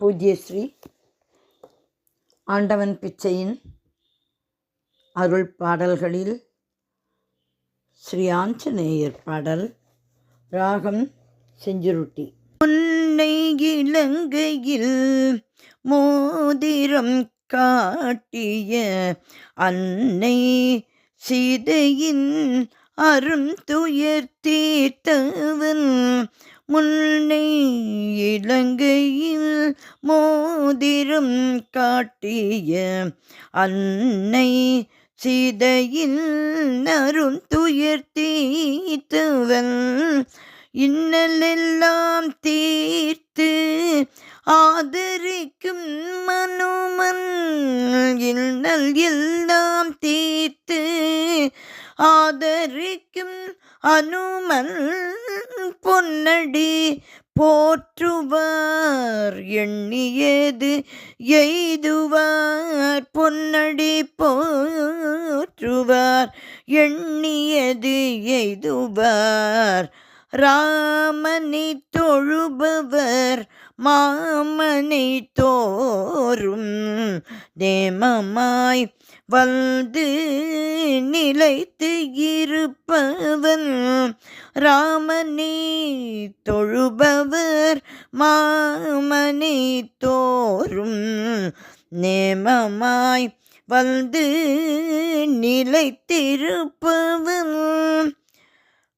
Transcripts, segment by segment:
பூஜ்யஸ்ரீ ஆண்டவன் பிச்சையின் அருள் பாடல்களில் ஸ்ரீ ஆஞ்சநேயர் பாடல். ராகம் செஞ்சுருட்டி. உன்னை இலங்கையில் மோதிரம் காட்டிய அன்னை சீதையின் அரும் துயர் தீர்த்தவன், முன்னை இலங்கையில் மோதிரம் காட்டிய அன்னை சீதையின் அரும் துயர் தீர்த்தவன், இன்னலெல்லாம் தீர்த்து ஆதரிக்கும் மனுமன், இன்னல் எல்லாம் தீர்த்து ஆதரிக்கும் அனுமன், பொன்னடி போற்றுவார் எண்ணியது எய்துவார், பொன்னடி போற்றுவார் எண்ணியது எய்துவார், ராமனை தொழுபவர் மாமனை தோறும் நேமமாய் வந்து நிலைத்து இருப்பவன், ராமனை தொழுபவர் மாமனை தோறும் நேமமாய் வந்து நிலைத்திருப்பவன்,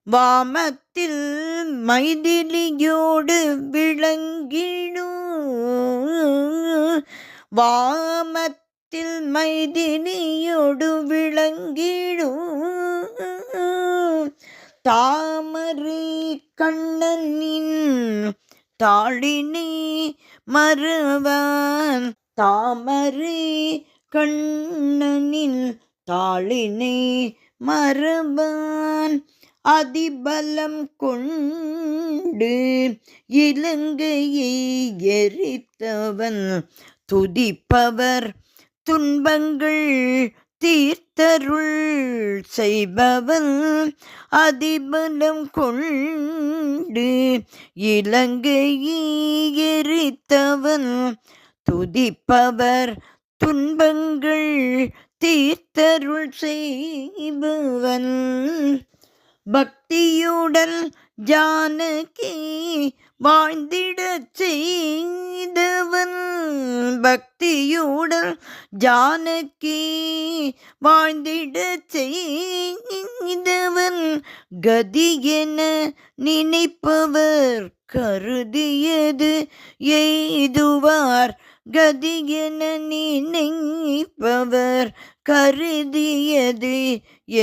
வாமத்தில் மைதிலியோடு விளங்கிடும், வாமத்தில் மைதிலியோடு விளங்கிடும், தாமரை கண்ணனின் தாளினை மறவான், தாமரை கண்ணனின் தாளினை மறவான், அதிபலம் கொண்டு இலங்கையை எரித்தவன், துதிப்பவர் துன்பங்கள் தீர்த்தருள் செய்பவன், அதிபலம் கொண்டு இலங்கையை எரித்தவன், துதிப்பவர் துன்பங்கள் தீர்த்தருள் செய்பவன், பக்தியுடன் ஜானகி வாழ்ந்திடச் செய்தவன், பக்தியுடன் ஜானகி வாழ்ந்திடச் செய்தவன், கதியென நினைப்பவர் கருதியது எய்துவார், கதியென நினைப்பவர் கருதியது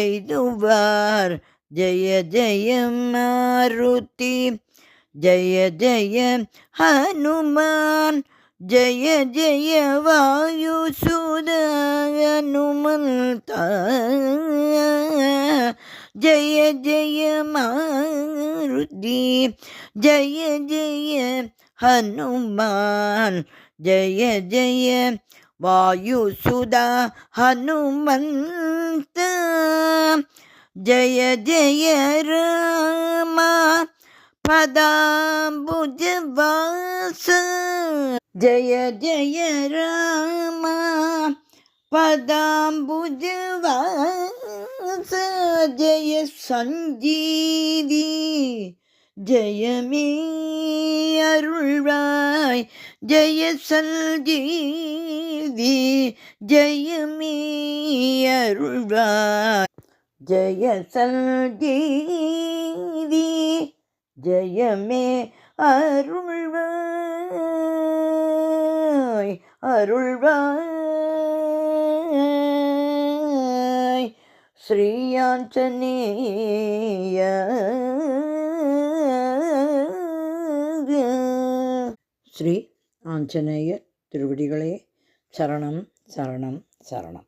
எய்துவார், ஜய ஜய மாருதி ஜய ஜய ஹனுமான், ஜய ஜய வாயுசுத ஹனுமந்தா, ஜய ஜய மாருதி ஜய ஜய ஹனுமான், ஜய ஜய வாயுசுதா ஹனுமந்தா, ஜய ஜய ராம பதாம்புஜவாச, ஜய ஜய ராம பதாம்புஜவாச, ஜய சஞ்சீவி ஜெயமே அருள்வாய், ஜய சஞ்சீவி ஜெயமே அருள்வாய், ஜய சஞ்சீவி ஜெயமே அருள்வாய் அருள்வாய், ஸ்ரீ ஆஞ்சநேய. ஸ்ரீ ஆஞ்சநேயர் திருவடிகளே சரணம் சரணம் சரணம்.